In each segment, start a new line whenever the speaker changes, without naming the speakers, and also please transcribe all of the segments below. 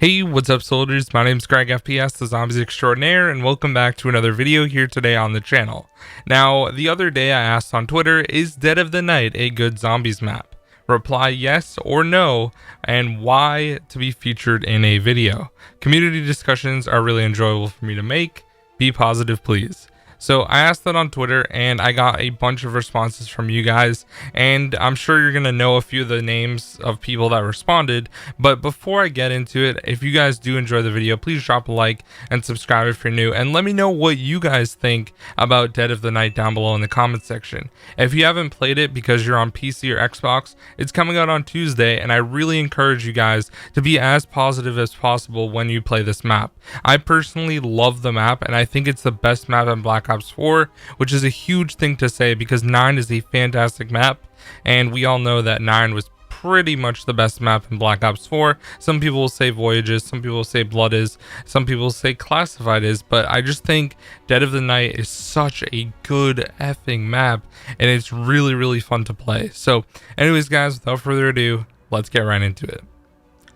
Hey, what's up soldiers? My name's Greg FPS, the Zombies Extraordinaire, and welcome back to another video here today on the channel. Now, the other day I asked on Twitter, is Dead of the Night a good zombies map? Reply yes or no, and why to be featured in a video. Community discussions are really enjoyable for me to make. Be positive, please. So I asked that on Twitter and I got a bunch of responses from you guys, and I'm sure you're going to know a few of the names of people that responded. But before I get into it, if you guys do enjoy the video, please drop a like and subscribe if you're new, and let me know what you guys think about Dead of the Night down below in the comment section. If you haven't played it because you're on PC or Xbox, it's coming out on Tuesday, and I really encourage you guys to be as positive as possible when you play this map. I personally love the map, and I think it's the best map in Black Ops 4, which is a huge thing to say because 9 is a fantastic map, and we all know that 9 was pretty much the best map in Black Ops 4. Some people will say Voyage is, some people will say Blood is, some people will say Classified is, but I just think Dead of the Night is such a good effing map, and it's really fun to play. So anyways guys, without further ado, let's get right into it.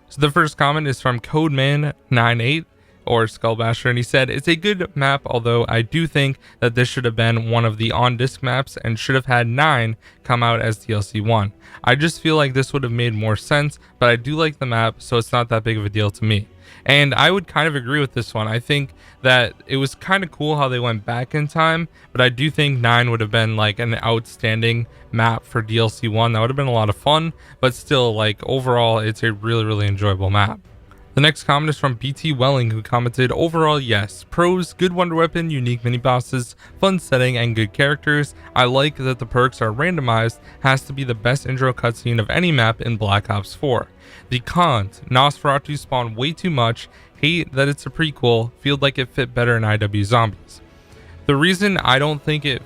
So the first comment is from Codeman98 or Skullbasher, and he said, it's a good map, although I do think that this should have been one of the on-disc maps and should have had 9 come out as DLC 1. I just feel like this would have made more sense, but I do like the map, so it's not that big of a deal to me. And I would kind of agree with this one. I think that it was kind of cool how they went back in time, but I do think 9 would have been like an outstanding map for DLC 1. That would have been a lot of fun, but still, like, overall, it's a really enjoyable map. The next comment is from BT Welling, who commented, overall yes, pros, good wonder weapon, unique mini bosses, fun setting, and good characters. I like that the perks are randomized, has to be the best intro cutscene of any map in Black Ops 4. The cons, Nosferatu spawn way too much, hate that it's a prequel, feel like it fit better in IW Zombies. The reason I don't think it...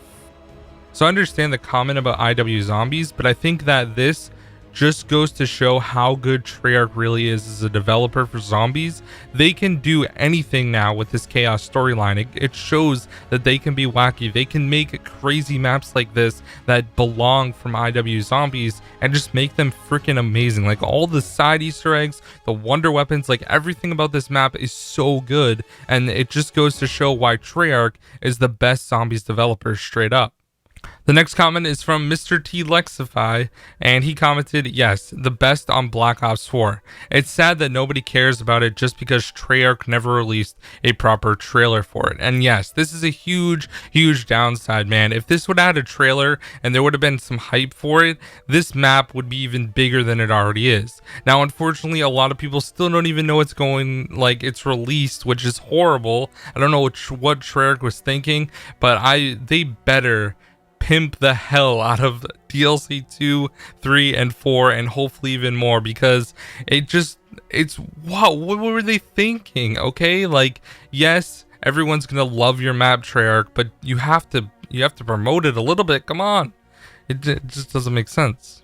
So I understand the comment about IW Zombies, but I think that this just goes to show how good Treyarch really is as a developer for zombies. They can do anything now with this Chaos storyline. It shows that they can be wacky. They can make crazy maps like this that belong from IW Zombies and just make them freaking amazing. Like all the side Easter eggs, the wonder weapons, like everything about this map is so good, and it just goes to show why Treyarch is the best zombies developer straight up. The next comment is from Mr. T Lexify, and he commented, yes, the best on Black Ops 4. It's sad that nobody cares about it just because Treyarch never released a proper trailer for it. And yes, this is a huge downside, man. If this would have had a trailer and there would have been some hype for it, this map would be even bigger than it already is. Now, unfortunately, a lot of people still don't even know it's going, like, it's released, which is horrible. I don't know what Treyarch was thinking, but they better pimp the hell out of DLC 2, 3, and 4, and hopefully even more, because it's wow, what were they thinking? Okay, like, yes, everyone's gonna love your map, Treyarch, but you have to promote it a little bit. Come on, it just doesn't make sense.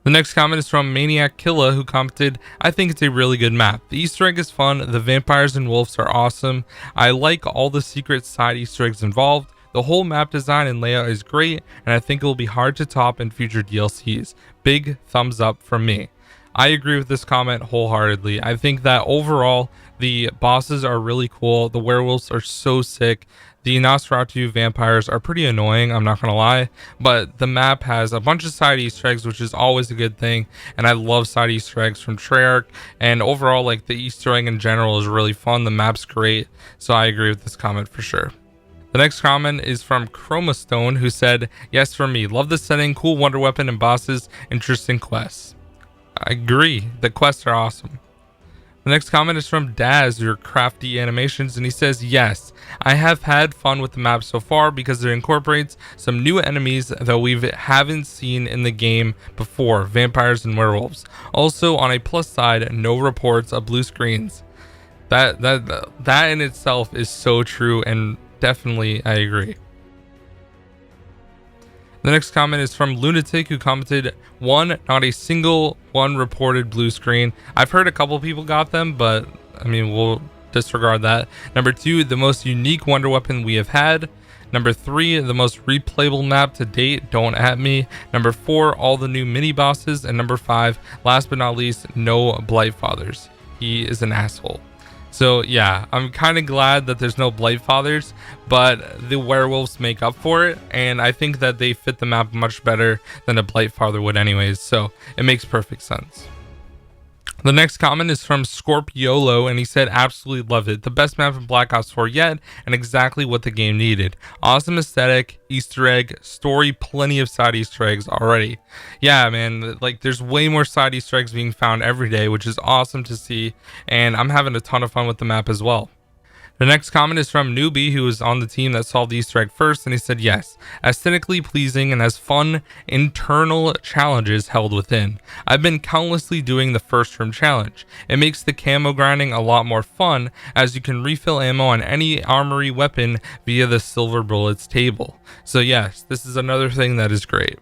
The next comment is from Maniac Killa, who commented, I think it's a really good map. The Easter egg is fun, the vampires and wolves are awesome, I like all the secret side Easter eggs involved. The whole map design and layout is great, and I think it will be hard to top in future DLCs. Big thumbs up from me. I agree with this comment wholeheartedly. I think that overall, the bosses are really cool. The werewolves are so sick. The Nosferatu vampires are pretty annoying, I'm not gonna lie, but the map has a bunch of side Easter eggs, which is always a good thing, and I love side Easter eggs from Treyarch, and overall, like, the Easter egg in general is really fun. The map's great, so I agree with this comment for sure. The next comment is from Chromastone, who said, yes for me, love the setting, cool wonder weapon and bosses, interesting quests. I agree, the quests are awesome. The next comment is from Daz, your crafty animations, and he says, yes, I have had fun with the map so far because it incorporates some new enemies that we haven't seen in the game before, vampires and werewolves. Also, on a plus side, no reports of blue screens. That in itself is so true, and definitely I agree. The next comment is from Lunatic, who commented, 1, not a single one reported blue screen. I've heard a couple people got them, but I mean, we'll disregard that. Number 2, the most unique wonder weapon we have had. Number 3, the most replayable map to date, don't at me. Number 4, all the new mini bosses. And number 5, last but not least, no Blightfathers. he is an asshole. So yeah, I'm kind of glad that there's no Blight Fathers, but the werewolves make up for it, and I think that they fit the map much better than a Blight Father would anyways, so it makes perfect sense. The next comment is from Scorpiolo, and he said, absolutely loved it. The best map in Black Ops 4 yet, and exactly what the game needed. Awesome aesthetic, Easter egg, story, plenty of side Easter eggs already. Yeah, man, like there's way more side Easter eggs being found every day, which is awesome to see, and I'm having a ton of fun with the map as well. The next comment is from Newbie, who was on the team that solved the Easter egg first, and he said, yes, aesthetically pleasing and has fun internal challenges held within. I've been countlessly doing the first room challenge. It makes the camo grinding a lot more fun, as you can refill ammo on any armory weapon via the silver bullets table. So yes, this is another thing that is great.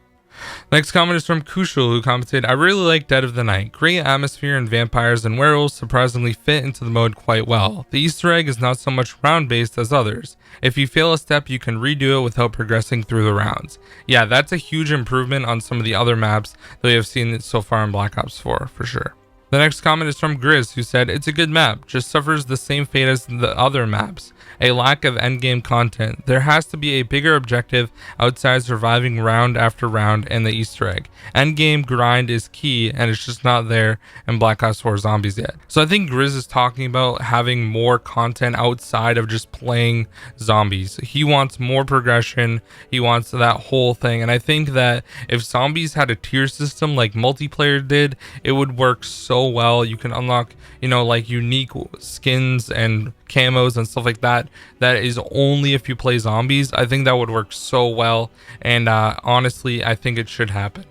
Next comment is from Kushal, who commented, I really like Dead of the Night. Great atmosphere, and vampires and werewolves surprisingly fit into the mode quite well. The Easter egg is not so much round based as others. If you fail a step, you can redo it without progressing through the rounds. Yeah, that's a huge improvement on some of the other maps that we have seen so far in Black Ops 4 for sure. The next comment is from Grizz, who said, it's a good map, just suffers the same fate as the other maps. A lack of endgame content. There has to be a bigger objective outside surviving round after round and the Easter egg. Endgame grind is key, and it's just not there in Black Ops 4 Zombies yet. So I think Grizz is talking about having more content outside of just playing zombies. He wants more progression. He wants that whole thing. And I think that if Zombies had a tier system like multiplayer did, it would work so well. You can unlock, like unique skins and camos and stuff like that is only if you play zombies. I think that would work so well, and honestly I think it should happen.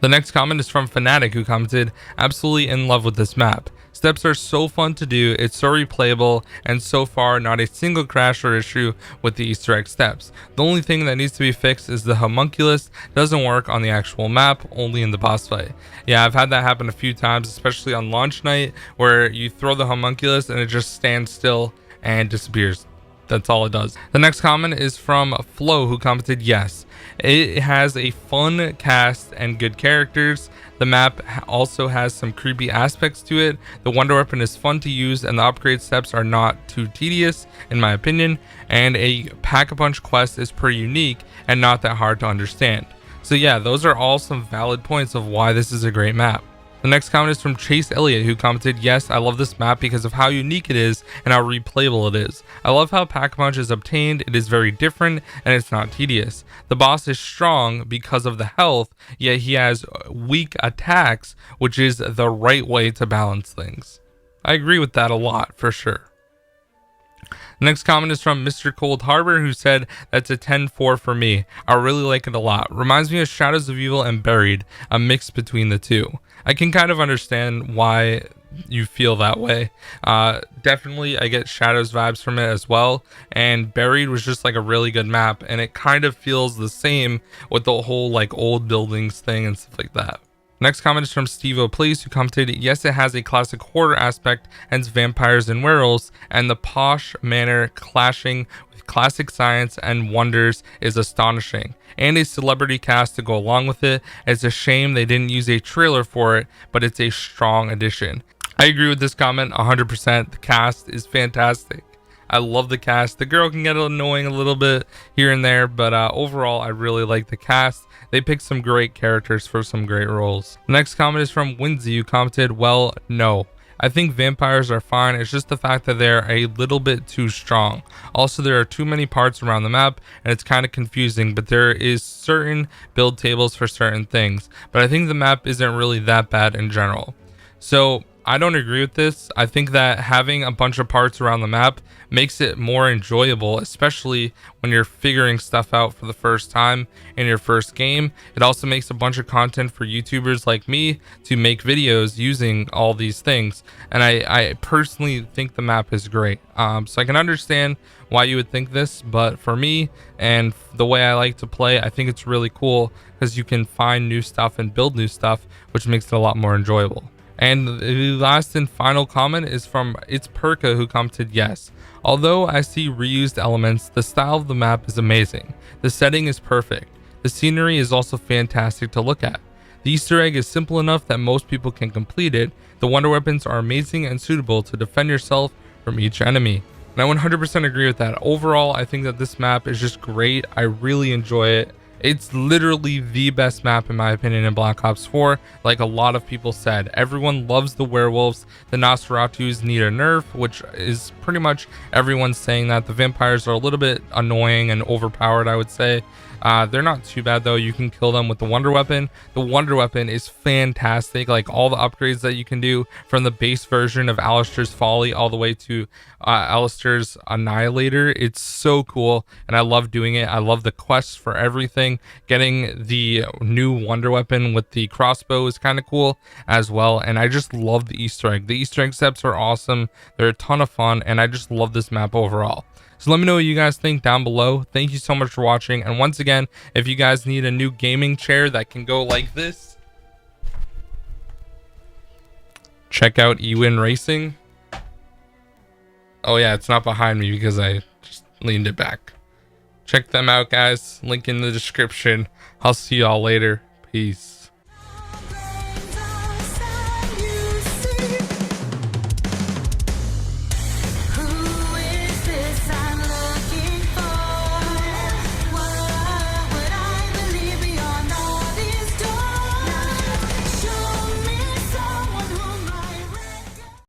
The next comment is from Fnatic, who commented, absolutely in love with this map. Steps are so fun to do, it's so replayable, and so far not a single crash or issue with the Easter egg steps. The only thing that needs to be fixed is the homunculus doesn't work on the actual map, only in the boss fight. Yeah, I've had that happen a few times, especially on launch night, where you throw the homunculus and it just stands still and disappears. That's all it does. The next comment is from Flo, who commented, yes, it has a fun cast and good characters. The map also has some creepy aspects to it. The wonder weapon is fun to use, and the upgrade steps are not too tedious in my opinion, and a pack-a-punch quest is pretty unique and not that hard to understand. So yeah, those are all some valid points of why this is a great map. The next comment is from Chase Elliott, who commented, yes, I love this map because of how unique it is and how replayable it is. I love how Pack-a-Punch is obtained. It is very different and it's not tedious. The boss is strong because of the health, yet he has weak attacks, which is the right way to balance things. I agree with that a lot for sure. Next comment is from Mr. Cold Harbor, who said, that's a 10-4 for me. I really like it a lot. Reminds me of Shadows of Evil and Buried, a mix between the two. I can kind of understand why you feel that way. Definitely I get Shadows vibes from it as well, and Buried was just like a really good map, and it kind of feels the same with the whole like old buildings thing and stuff like that. Next comment is from Steve O'Place, who commented, yes, it has a classic horror aspect, hence vampires and werewolves, and the posh manner clashing with classic science and wonders is astonishing. And a celebrity cast to go along with it. It's a shame they didn't use a trailer for it, but it's a strong addition. I agree with this comment 100%. The cast is fantastic. I love the cast. The girl can get annoying a little bit here and there, but overall I really like the cast. They picked some great characters for some great roles. The next comment is from Winsy, who commented, well, no. I think vampires are fine. It's just the fact that they're a little bit too strong. Also, there are too many parts around the map and it's kind of confusing, but there is certain build tables for certain things. But I think the map isn't really that bad in general. So I don't agree with this. I think that having a bunch of parts around the map makes it more enjoyable, especially when you're figuring stuff out for the first time in your first game. It also makes a bunch of content for YouTubers like me to make videos using all these things. And I personally think the map is great. So I can understand why you would think this, but for me and the way I like to play, I think it's really cool because you can find new stuff and build new stuff, which makes it a lot more enjoyable. And the last and final comment is from It's Perka, who commented, yes. Although I see reused elements, the style of the map is amazing. The setting is perfect. The scenery is also fantastic to look at. The Easter egg is simple enough that most people can complete it. The wonder weapons are amazing and suitable to defend yourself from each enemy. And I 100% agree with that. Overall, I think that this map is just great. I really enjoy it. It's literally the best map in my opinion in Black Ops 4, like a lot of people said. Everyone loves the werewolves. The Nosferatus need a nerf, which is pretty much everyone saying that. The vampires are a little bit annoying and overpowered, I would say. They're not too bad though. You can kill them with the wonder weapon. The wonder weapon is fantastic. Like all the upgrades that you can do from the base version of Alistair's Folly all the way to Alistair's Annihilator. It's so cool and I love doing it. I love the quests for everything. Getting the new wonder weapon with the crossbow is kind of cool as well. And I just love the Easter egg. The Easter egg steps are awesome. They're a ton of fun and I just love this map overall. So let me know what you guys think down below. Thank you so much for watching. And once again, if you guys need a new gaming chair that can go like this, check out Ewin Racing. Oh yeah, it's not behind me because I just leaned it back. Check them out, guys. Link in the description. I'll see y'all later. Peace.